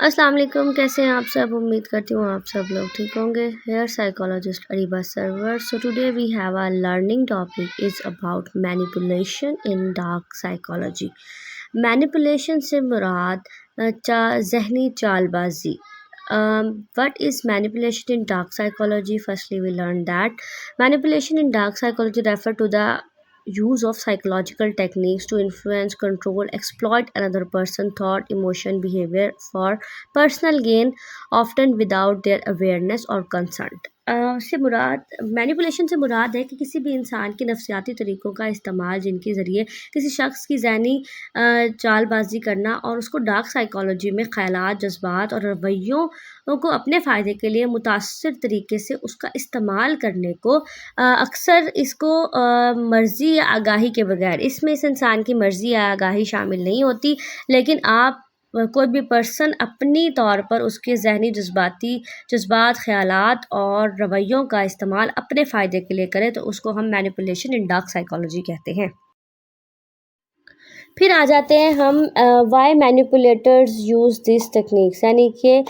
السلام علیکم، کیسے ہیں آپ سب؟ امید کرتی ہوں آپ سب لوگ ٹھیک ہوں گے. Here psychologist Areeba Sarwar. So today we have our learning topic is about manipulation in dark psychology. Manipulation سے مراد ذہنی چال بازی. What is manipulation in dark psychology? Firstly, we learned that manipulation in dark psychology refer to the use of psychological techniques to influence, control, exploit another person's thought, emotion, behavior for personal gain, often without their awareness or consent. سے مراد manipulation سے مراد ہے کہ کسی بھی انسان کے نفسیاتی طریقوں کا استعمال جن کے ذریعے کسی شخص کی ذہنی چال بازی کرنا اور اس کو ڈارک سائیکالوجی میں خیالات، جذبات اور رویوں کو اپنے فائدے کے لیے متاثر طریقے سے اس کا استعمال کرنے کو اکثر اس کو مرضی یا آگاہی کے بغیر، اس میں اس انسان کی مرضی یا آگاہی شامل نہیں ہوتی، لیکن آپ کوئی بھی پرسن اپنی طور پر اس کے ذہنی جذبات، خیالات اور رویوں کا استعمال اپنے فائدے کے لیے کرے تو اس کو ہم مینیپولیشن ان ڈارک سائیکالوجی کہتے ہیں. پھر آ جاتے ہیں ہم why manipulators use these techniques, یعنی کہ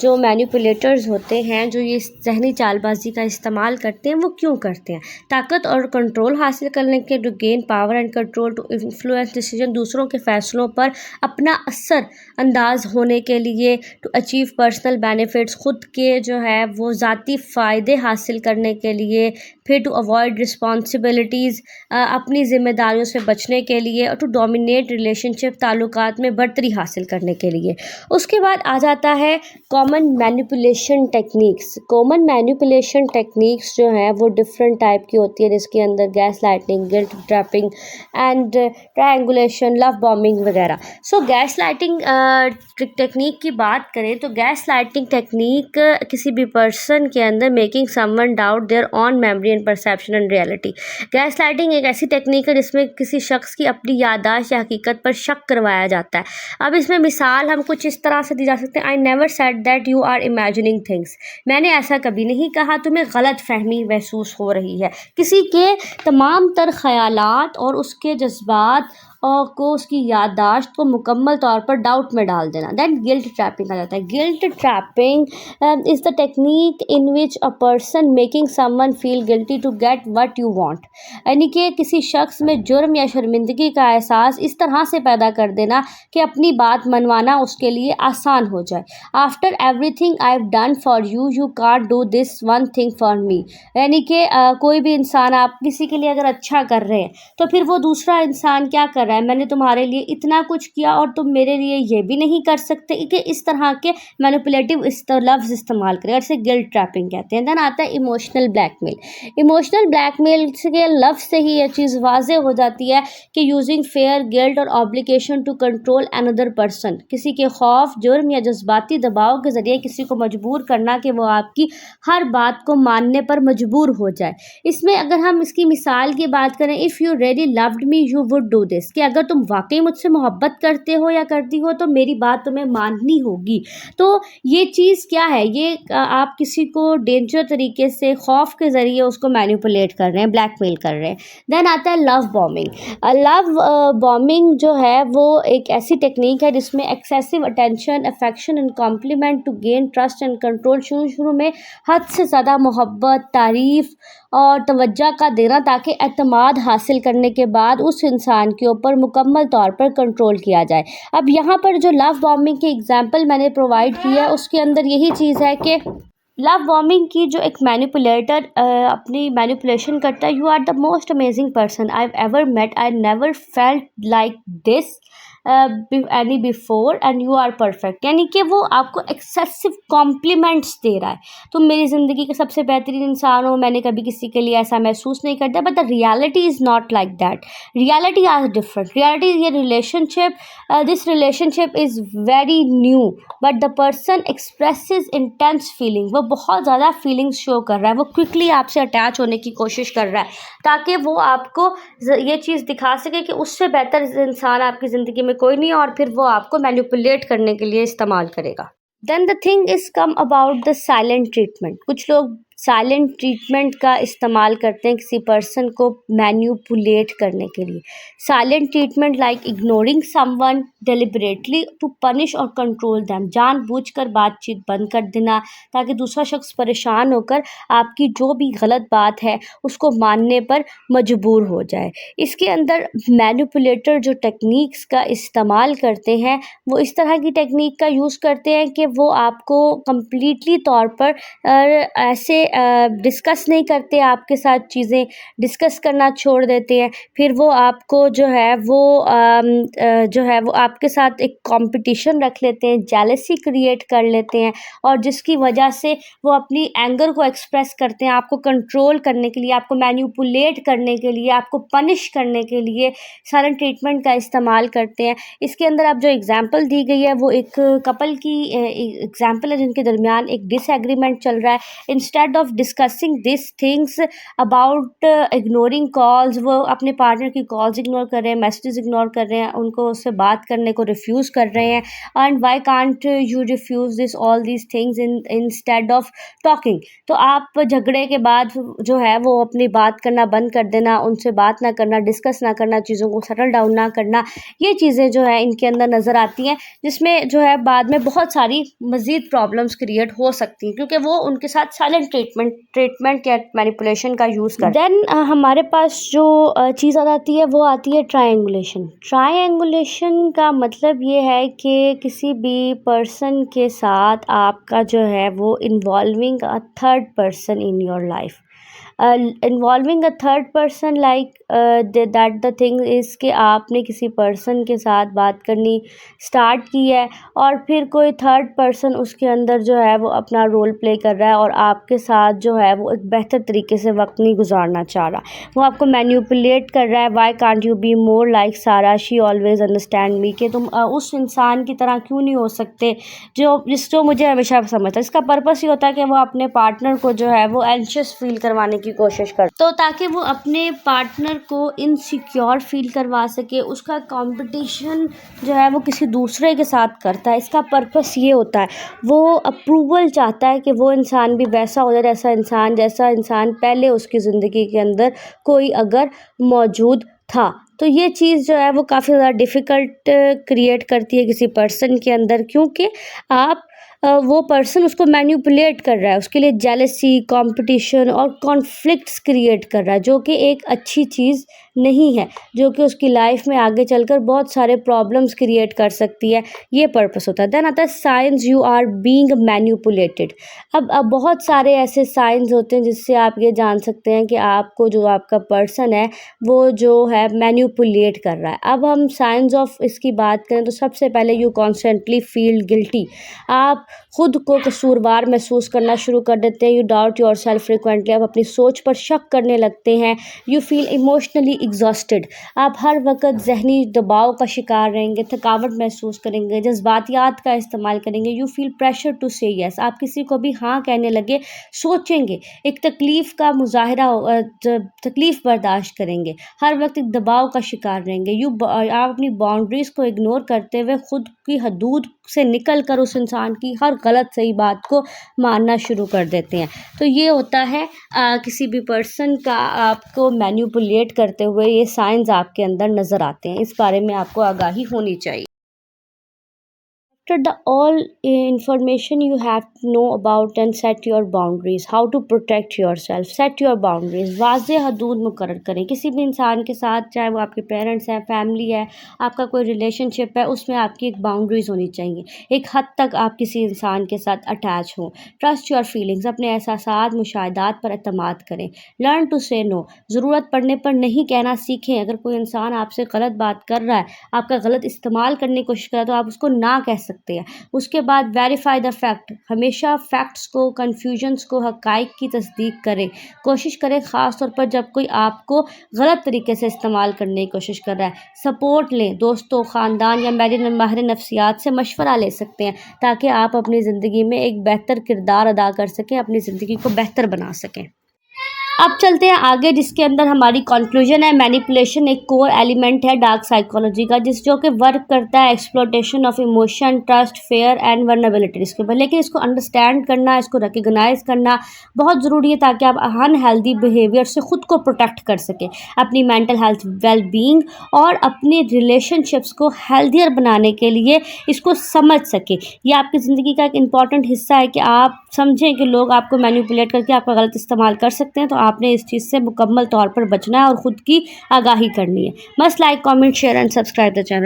جو مینیپولیٹرز ہوتے ہیں جو یہ ذہنی چال بازی کا استعمال کرتے ہیں وہ کیوں کرتے ہیں؟ طاقت اور کنٹرول حاصل کرنے کے to gain power and control, to influence decision, دوسروں کے فیصلوں پر اپنا اثر انداز ہونے کے لیے، ٹو اچیو پرسنل بینیفٹس، خود کے جو ہے وہ ذاتی فائدے حاصل کرنے کے لیے، پھر ٹو اوائڈ رسپانسبلٹیز، اپنی ذمہ داریوں سے بچنے کے لیے، اور ٹو ڈومینیٹ ریلیشن شپ، تعلقات میں برتری حاصل کرنے کے لیے. اس کے بعد آ جاتا ہے common manipulation techniques. Common manipulation techniques جو ہیں وہ ڈفرینٹ ٹائپ کی ہوتی ہے، جس کے اندر gaslighting, guilt tripping and triangulation, love bombing وغیرہ. سو گیس لائٹنگ ٹیکنیک کی بات کریں تو گیس لائٹنگ ٹیکنیک کسی بھی پرسن کے اندر making someone doubt their on memory and perception and reality. Gaslighting ایک ایسی ٹیکنیک ہے جس میں کسی شخص کی اپنی یادداشت یا حقیقت پر شک کروایا جاتا ہے. اب اس میں مثال ہم کچھ اس طرح سے دی جا سکتے ہیں: I never said that you are imagining things. میں نے ایسا کبھی نہیں کہا، تمہیں غلط فہمی محسوس ہو رہی ہے. کسی کے تمام تر خیالات اور اس کے جذبات کو، اس کی یادداشت کو مکمل طور پر ڈاؤٹ میں ڈال دینا. دین گلٹ ٹریپنگ آ جاتا ہے. Guilt tripping is the technique in which a person making someone feel guilty to get what you want. یعنی کہ کسی شخص میں جرم یا شرمندگی کا احساس اس طرح سے پیدا کر دینا کہ اپنی بات منوانا اس کے لیے آسان ہو جائے. After every thing I have done for you, you can't do this one thing for me. یعنی کہ کوئی بھی انسان، آپ کسی کے لیے اگر اچھا کر رہے ہیں تو پھر وہ دوسرا انسان کیا کر رہا ہے؟ میں نے تمہارے لیے اتنا کچھ کیا اور تم میرے لیے یہ بھی نہیں کر سکتے، کہ اس طرح کے مینیپولیٹو لفظ استعمال کرے، اور اسے گلٹ ٹریپنگ کہتے ہیں. دین آتا ہے ایموشنل بلیک میل. ایموشنل بلیک میل کے لفظ سے ہی یہ چیز واضح ہو جاتی ہے کہ یوزنگ فیئر، گلٹ اور obligation to control another person. کسی کے خوف، جرم یا جذباتی دباؤ کے ذریعے کسی کو مجبور کرنا کہ وہ آپ کی ہر بات کو ماننے پر مجبور ہو جائے. اس میں اگر ہم اس کی مثال کی بات کریں: if you really loved me you would do this, کہ اگر تم واقعی مجھ سے محبت کرتے ہو یا کرتی ہو تو میری بات تمہیں ماننی ہوگی. تو یہ چیز کیا ہے؟ یہ آپ کسی کو ڈینجر طریقے سے خوف کے ذریعے اس کو مینیپولیٹ کر رہے ہیں، بلیک میل کر رہے ہیں. دین آتا ہے لو بامبنگ. لو بامبنگ جو ہے وہ ایک ایسی ٹیکنیک ہے جس میں excessive attention, affection and compliment to gain trust and control. شروع میں حد سے زیادہ محبت، تعریف اور توجہ کا دینا تاکہ اعتماد حاصل کرنے کے بعد اس انسان کے اوپر مکمل طور پر کنٹرول کیا جائے. اب یہاں پر جو لو بامبنگ کی ایگزامپل میں نے پرووائڈ کی ہے اس کے اندر یہی چیز ہے کہ لو بامبنگ کی جو ایک مینیپولیٹر اپنی مینیپولیشن کرتا ہے: you are the most amazing person I have ever met, I never felt like this any before and you are perfect. یعنی کہ وہ آپ کو ایکسیسو کمپلیمنٹس دے رہا ہے، تم میری زندگی کے سب سے بہترین انسان ہو، میں نے کبھی کسی کے لیے ایسا محسوس نہیں کرتا. But the reality is not like that. Reality are different. Reality یہ relationship, this relationship is very new but the person expresses intense feeling. وہ بہت زیادہ فیلنگس شو کر رہا ہے، وہ کوئکلی آپ سے اٹیچ ہونے کی کوشش کر رہا ہے تاکہ وہ آپ کو یہ چیز دکھا سکے کہ اس سے بہتر انسان آپ کی زندگی میں کوئی نہیں ہے، اور پھر وہ آپ کو مینیپولیٹ کرنے کے لیے استعمال کرے گا. Then the thing is come about the silent treatment. کچھ لوگ سائلنٹ ٹریٹمنٹ کا استعمال کرتے ہیں کسی پرسن کو مینیپولیٹ کرنے کے لیے. Silent treatment like ignoring someone deliberately to punish or control them. جان بوجھ کر بات چیت بند کر دینا تاکہ دوسرا شخص پریشان ہو کر آپ کی جو بھی غلط بات ہے اس کو ماننے پر مجبور ہو جائے. اس کے اندر مینیپولیٹر جو ٹیکنیکس کا استعمال کرتے ہیں وہ اس طرح کی ٹیکنیک کا یوز کرتے ہیں کہ وہ آپ کو کمپلیٹلی طور پر ایسے ڈسکس نہیں کرتے، آپ کے ساتھ چیزیں ڈسکس کرنا چھوڑ دیتے ہیں. پھر وہ آپ کو جو ہے وہ آپ کے ساتھ ایک کمپٹیشن رکھ لیتے ہیں، جیلسی کریٹ کر لیتے ہیں، اور جس کی وجہ سے وہ اپنی اینگر کو ایکسپریس کرتے ہیں آپ کو کنٹرول کرنے کے لیے، آپ کو مینیپولیٹ کرنے کے لیے، آپ کو پنش کرنے کے لیے سائلنٹ ٹریٹمنٹ کا استعمال کرتے ہیں. اس کے اندر اب جو اگزامپل دی گئی ہے وہ ایک کپل کی اگزامپل ہے جن کے درمیان ایک ڈس ایگریمنٹ چل رہا ہے. Instead of discussing this things about ignoring calls, وہ اپنے پارٹنر کی کالز اگنور کر رہے ہیں، میسیجز اگنور کر رہے ہیں، ان کو اس سے بات کرنے کو ریفیوز کر رہے ہیں. And why can't you refuse this all these things instead of talking. تو آپ جھگڑے کے بعد جو ہے وہ اپنی بات کرنا بند کر دینا، ان سے بات نہ کرنا، ڈسکس نہ کرنا، چیزوں کو سیٹل ڈاؤن نہ کرنا، یہ چیزیں جو ہے ان کے اندر نظر آتی ہیں، جس میں جو ہے بعد میں بہت ساری مزید پرابلمس کریٹ ہو سکتی ہیں کیونکہ وہ ان کے ساتھ سائلنٹ ٹریٹمنٹ یا مینیپولیشن کا یوز کرتے ہیں. دین ہمارے پاس جو چیز آتی ہے وہ آتی ہے ٹرائنگولیشن. ٹرائنگولیشن کا مطلب یہ ہے کہ کسی بھی پرسن کے ساتھ آپ کا جو ہے وہ involving a third person in your life. Involving a third person like that the thing از کہ آپ نے کسی پرسن کے ساتھ بات کرنی اسٹارٹ کی ہے اور پھر کوئی تھرڈ پرسن اس کے اندر جو ہے وہ اپنا رول پلے کر رہا ہے اور آپ کے ساتھ جو ہے وہ ایک بہتر طریقے سے وقت نہیں گزارنا چاہ رہا، وہ آپ کو مینیپولیٹ کر رہا ہے. Why can't you be more like Sarah, she always understand me, کہ تم اس انسان کی طرح کیوں نہیں ہو سکتے جو مجھے ہمیشہ سمجھتا ہے. اس کا پرپس یہ ہوتا ہے کہ وہ اپنے پارٹنر کو جو ہے وہ اینشیس فیل کروانے کی کوشش کرتا تو تاکہ وہ اپنے پارٹنر کو انسیکیور فیل کروا سکے. اس کا کمپٹیشن جو ہے وہ کسی دوسرے کے ساتھ کرتا ہے. اس کا پرپس یہ ہوتا ہے وہ اپروول چاہتا ہے کہ وہ انسان بھی ویسا ہو جائے جیسا انسان پہلے اس کی زندگی کے اندر کوئی اگر موجود تھا. تو یہ چیز جو ہے وہ کافی زیادہ ڈیفیکلٹ کریٹ کرتی ہے کسی پرسن کے اندر، کیونکہ آپ وہ پرسن اس کو مینیپولیٹ کر رہا ہے، اس کے لیے جیلسی، کمپٹیشن اور کانفلکٹس کریٹ کر رہا ہے، جو کہ ایک اچھی چیز نہیں ہے، جو کہ اس کی لائف میں آگے چل کر بہت سارے پرابلمس کریٹ کر سکتی ہے. یہ پرپس ہوتا ہے. دین آتا ہے signs you are being manipulated. اب بہت سارے ایسے سائنز ہوتے ہیں جس سے آپ یہ جان سکتے ہیں کہ آپ کو جو آپ کا پرسن ہے وہ جو ہے مینیپولیٹ کر رہا ہے. اب ہم سائنز آف اس کی بات کریں تو سب سے پہلے یو کانسٹنٹلی فیل گلٹی. آپ خود کو قصوروار محسوس کرنا شروع کر دیتے ہیں. You doubt yourself frequently. آپ اپنی سوچ پر شک کرنے لگتے ہیں. You feel emotionally exhausted. آپ ہر وقت ذہنی دباؤ کا شکار رہیں گے، تھکاوٹ محسوس کریں گے، جذباتیات کا استعمال کریں گے. یو فیل پریشر ٹو سے یس. آپ کسی کو بھی ہاں کہنے لگے سوچیں گے، ایک تکلیف کا مظاہرہ تکلیف برداشت کریں گے، ہر وقت ایک دباؤ کا شکار رہیں گے. آپ اپنی باؤنڈریز کو اگنور کرتے ہوئے خود کی حدود سے نکل کر اس انسان کی ہر غلط صحیح بات کو ماننا شروع کر دیتے ہیں. تو یہ ہوتا ہے کسی بھی پرسن کا آپ کو مینیپولیٹ کرتے ہوئے یہ سائنز آپ کے اندر نظر آتے ہیں. اس بارے میں آپ کو آگاہی ہونی چاہیے. After the all information you have to know about and set your boundaries. How to protect yourself. Set your boundaries. واضح حدود مقرر کریں. کسی بھی انسان کے ساتھ، چاہے وہ آپ کے پیرنٹس ہیں، فیملی ہے، آپ کا کوئی ریلیشن شپ ہے، اس میں آپ کی ایک باؤنڈریز ہونی چاہیے. ایک حد تک آپ کسی انسان کے ساتھ اٹیچ ہوں. Trust your feelings. اپنے احساسات، مشاہدات پر اعتماد کریں. لرن ٹو سے نو. ضرورت پڑنے پر نہیں کہنا سیکھیں. اگر کوئی انسان آپ سے غلط بات کر رہا ہے، آپ کا غلط استعمال کرنے کی کوشش کر رہا ہے، تو آپ اس کو نہ کہہ سکتے ہیں. اس کے بعد ویریفائی دا فیکٹ. ہمیشہ فیکٹس کو، کنفیوژنس کو، حقائق کی تصدیق کریں. کوشش کریں، خاص طور پر جب کوئی آپ کو غلط طریقے سے استعمال کرنے کی کوشش کر رہا ہے. سپورٹ لیں. دوستوں، خاندان یا ماہر نفسیات سے مشورہ لے سکتے ہیں تاکہ آپ اپنی زندگی میں ایک بہتر کردار ادا کر سکیں، اپنی زندگی کو بہتر بنا سکیں. اب چلتے ہیں آگے، جس کے اندر ہماری کنکلوژن ہے مینیپولیشن ایک کور ایلیمنٹ ہے ڈارک سائیکالوجی کا، جو کہ ورک کرتا ہے exploitation of emotion, trust, fear and vulnerabilities کے اوپر، لیکن اس کو انڈرسٹینڈ کرنا، اس کو ریکگنائز کرنا بہت ضروری ہے تاکہ آپ ان ہیلدی بیہیویئر سے خود کو پروٹیکٹ کر سکیں، اپنی مینٹل ہیلتھ، ویل بینگ اور اپنی ریلیشن شپس کو ہیلدیئر بنانے کے لیے اس کو سمجھ سکیں۔ یہ آپ کی زندگی کا ایک امپورٹنٹ حصہ ہے کہ آپ سمجھیں کہ لوگ آپ کو مینیپولیٹ کر کے آپ کا غلط استعمال کر سکتے ہیں، تو آپ نے اس چیز سے مکمل طور پر بچنا ہے اور خود کی آگاہی کرنی ہے۔ مست like, comment, share and subscribe the channel.